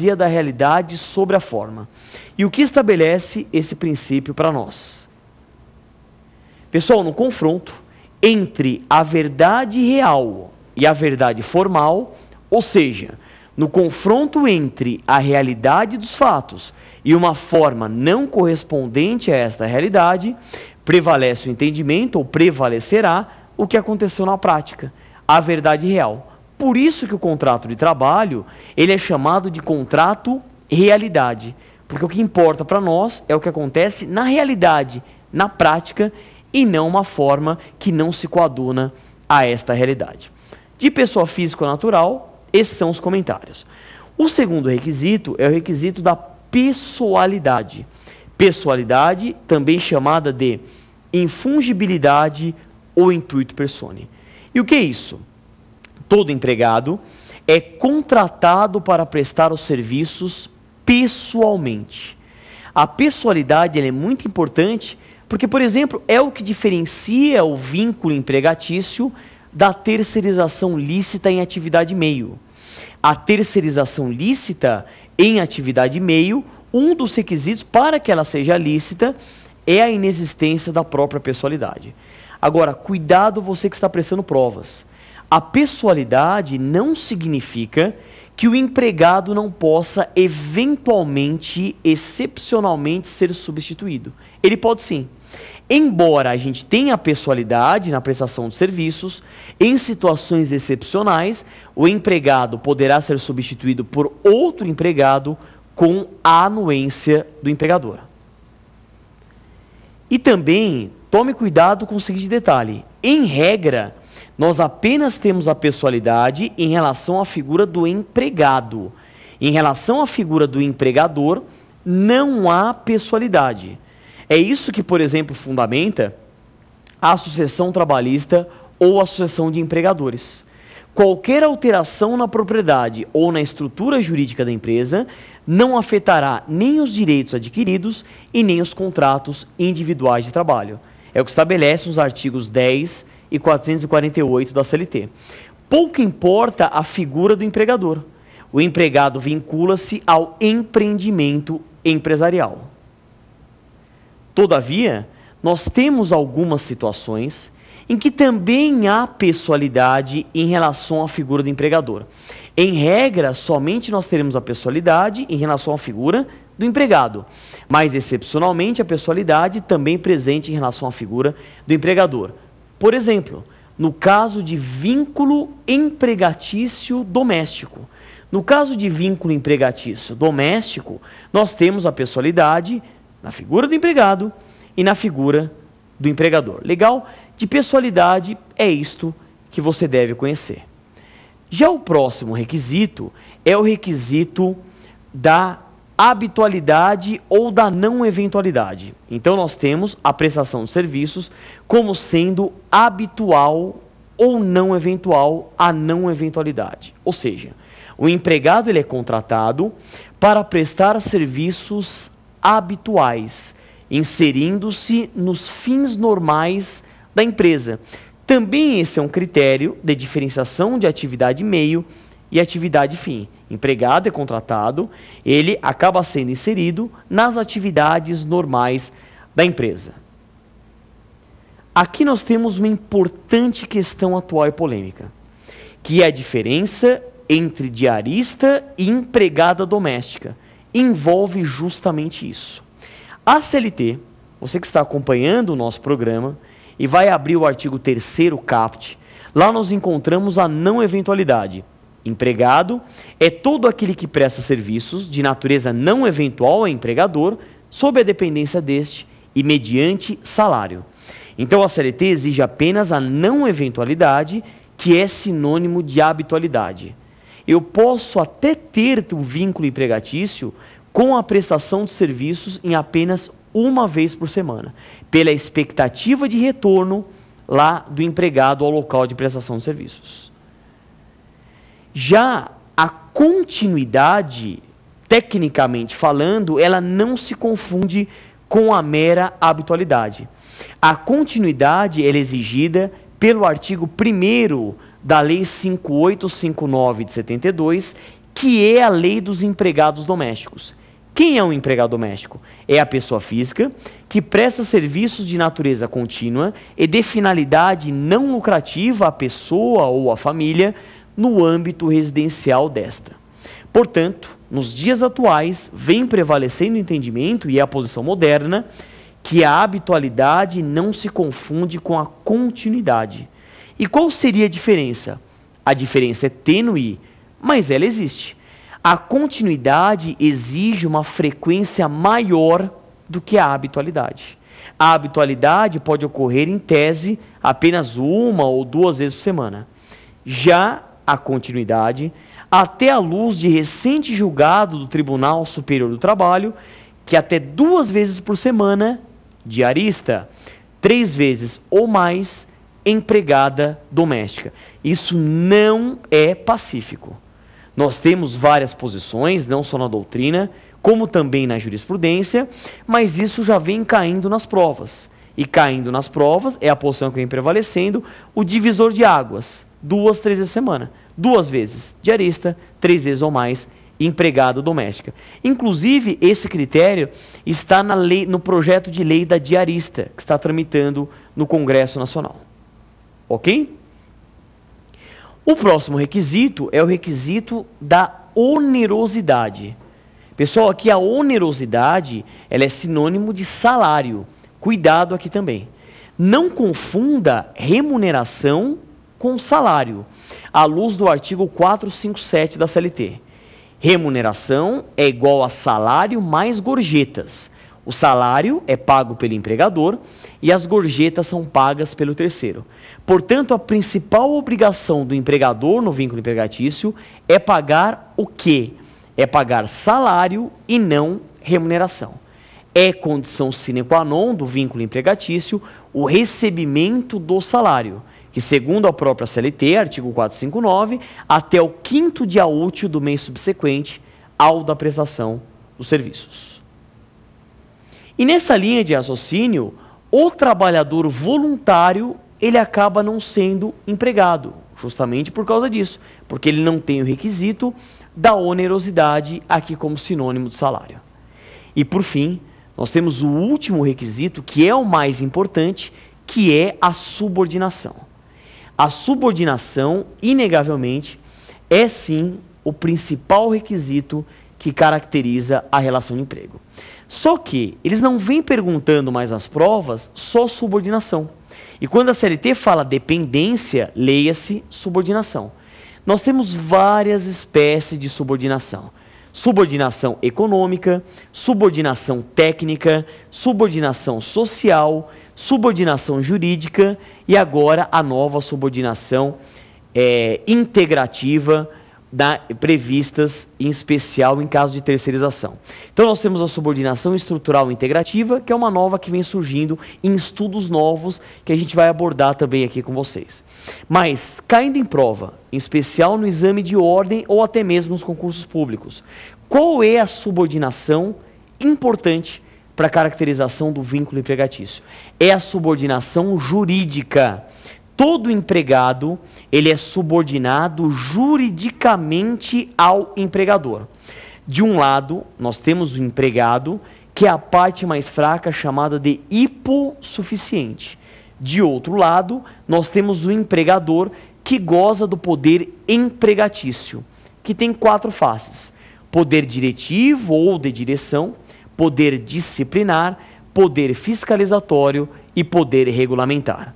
primazia da realidade sobre a forma. E o que estabelece esse princípio para nós? Pessoal, no confronto entre a verdade real e a verdade formal, ou seja, no confronto entre a realidade dos fatos e uma forma não correspondente a esta realidade, prevalece o entendimento, ou prevalecerá, o que aconteceu na prática, a verdade real. Por isso que o contrato de trabalho, ele é chamado de contrato realidade, porque o que importa para nós é o que acontece na realidade, na prática, e não uma forma que não se coaduna a esta realidade. De pessoa física ou natural, esses são os comentários. O segundo requisito é o requisito da pessoalidade. Pessoalidade, também chamada de infungibilidade ou intuito personae. E o que é isso? Todo empregado é contratado para prestar os serviços pessoalmente. A pessoalidade ela é muito importante porque, por exemplo, é o que diferencia o vínculo empregatício da terceirização lícita em atividade meio. A terceirização lícita em atividade meio, um dos requisitos para que ela seja lícita é a inexistência da própria pessoalidade. Agora, cuidado você que está prestando provas. A pessoalidade não significa que o empregado não possa eventualmente, excepcionalmente, ser substituído. Ele pode sim. Embora a gente tenha a pessoalidade na prestação de serviços, em situações excepcionais, o empregado poderá ser substituído por outro empregado com a anuência do empregador. E também, tome cuidado com o seguinte detalhe. Em regra, nós apenas temos a pessoalidade em relação à figura do empregado. Em relação à figura do empregador, não há pessoalidade. É isso que, por exemplo, fundamenta a associação trabalhista ou associação de empregadores. Qualquer alteração na propriedade ou na estrutura jurídica da empresa não afetará nem os direitos adquiridos e nem os contratos individuais de trabalho. É o que estabelece os artigos 10 e 448 da CLT. Pouco importa a figura do empregador. O empregado vincula-se ao empreendimento empresarial. Todavia, nós temos algumas situações em que também há pessoalidade em relação à figura do empregador. Em regra, somente nós teremos a pessoalidade em relação à figura do empregado, mas excepcionalmente a pessoalidade também presente em relação à figura do empregador. Por exemplo, no caso de vínculo empregatício doméstico. No caso de vínculo empregatício doméstico, nós temos a pessoalidade na figura do empregado e na figura do empregador. Legal? De pessoalidade é isto que você deve conhecer. Já o próximo requisito é o requisito da habitualidade ou da não eventualidade. Então nós temos a prestação de serviços como sendo habitual ou não eventual a não eventualidade. Ou seja, o empregado ele é contratado para prestar serviços habituais, inserindo-se nos fins normais da empresa. Também esse é um critério de diferenciação de atividade meio e atividade fim. Empregado é contratado, ele acaba sendo inserido nas atividades normais da empresa. Aqui nós temos uma importante questão atual e polêmica, que é a diferença entre diarista e empregada doméstica. Envolve justamente isso. A CLT, você que está acompanhando o nosso programa, e vai abrir o artigo 3º caput, lá nós encontramos a não eventualidade. Empregado é todo aquele que presta serviços de natureza não eventual ao empregador, sob a dependência deste e mediante salário. Então a CLT exige apenas a não eventualidade, que é sinônimo de habitualidade. Eu posso até ter um vínculo empregatício com a prestação de serviços em apenas uma vez por semana, pela expectativa de retorno lá do empregado ao local de prestação de serviços. Já a continuidade, tecnicamente falando, ela não se confunde com a mera habitualidade. A continuidade ela é exigida pelo artigo 1º da Lei 5859 de 72, que é a lei dos empregados domésticos. Quem é um empregado doméstico? É a pessoa física que presta serviços de natureza contínua e de finalidade não lucrativa à pessoa ou à família no âmbito residencial desta. Portanto, nos dias atuais, vem prevalecendo o entendimento e a posição moderna que a habitualidade não se confunde com a continuidade. E qual seria a diferença? A diferença é tênue, mas ela existe. A continuidade exige uma frequência maior do que a habitualidade. A habitualidade pode ocorrer, em tese, apenas 1 ou 2 vezes por semana. Já a continuidade, até à luz de recente julgado do Tribunal Superior do Trabalho, que até 2 vezes por semana, diarista, 3 vezes ou mais, empregada doméstica. Isso não é pacífico. Nós temos várias posições, não só na doutrina, como também na jurisprudência, mas isso já vem caindo nas provas. E caindo nas provas é a posição que vem prevalecendo, o divisor de águas, 2, 3 vezes por semana. 2 vezes diarista, 3 vezes ou mais empregada doméstica. Inclusive, esse critério está na lei, no projeto de lei da diarista, que está tramitando no Congresso Nacional. Ok? O próximo requisito é o requisito da onerosidade. Pessoal, aqui a onerosidade, ela é sinônimo de salário. Cuidado aqui também. Não confunda remuneração com salário, à luz do artigo 457 da CLT. Remuneração é igual a salário mais gorjetas. O salário é pago pelo empregador e as gorjetas são pagas pelo terceiro. Portanto, a principal obrigação do empregador no vínculo empregatício é pagar o quê? É pagar salário e não remuneração. É condição sine qua non do vínculo empregatício o recebimento do salário, que segundo a própria CLT, artigo 459, até o 5º dia útil do mês subsequente ao da prestação dos serviços. E nessa linha de raciocínio, o trabalhador voluntário, ele acaba não sendo empregado, justamente por causa disso, porque ele não tem o requisito da onerosidade aqui como sinônimo de salário. E por fim, nós temos o último requisito, que é o mais importante, que é a subordinação. A subordinação, inegavelmente, é sim o principal requisito que caracteriza a relação de emprego. Só que eles não vêm perguntando mais nas provas só subordinação. E quando a CLT fala dependência, leia-se subordinação. Nós temos várias espécies de subordinação. Subordinação econômica, subordinação técnica, subordinação social, subordinação jurídica e agora a nova subordinação integrativa previstas em especial em caso de terceirização. Então nós temos a subordinação estrutural integrativa, que é uma nova que vem surgindo em estudos novos que a gente vai abordar também aqui com vocês. Mas, caindo em prova, em especial no exame de ordem ou até mesmo nos concursos públicos, qual é a subordinação importante para a caracterização do vínculo empregatício? É a subordinação jurídica. Todo empregado, ele é subordinado juridicamente ao empregador. De um lado, nós temos o empregado, que é a parte mais fraca, chamada de hipossuficiente. De outro lado, nós temos o empregador, que goza do poder empregatício, que tem 4 faces: poder diretivo ou de direção, poder disciplinar, poder fiscalizatório e poder regulamentar.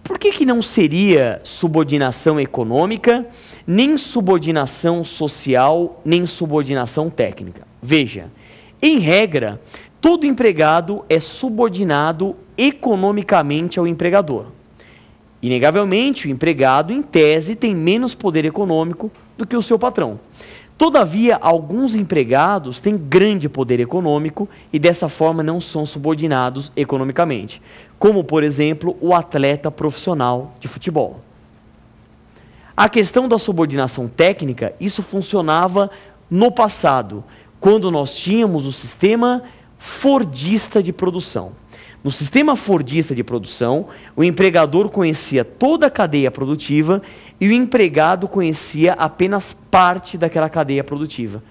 Por que não seria subordinação econômica, nem subordinação social, nem subordinação técnica? Veja, em regra, todo empregado é subordinado economicamente ao empregador. Inegavelmente, o empregado, em tese, tem menos poder econômico do que o seu patrão. Todavia, alguns empregados têm grande poder econômico e dessa forma não são subordinados economicamente, como, por exemplo, o atleta profissional de futebol. A questão da subordinação técnica, isso funcionava no passado, quando nós tínhamos o sistema fordista de produção. No sistema fordista de produção, o empregador conhecia toda a cadeia produtiva e o empregado conhecia apenas parte daquela cadeia produtiva.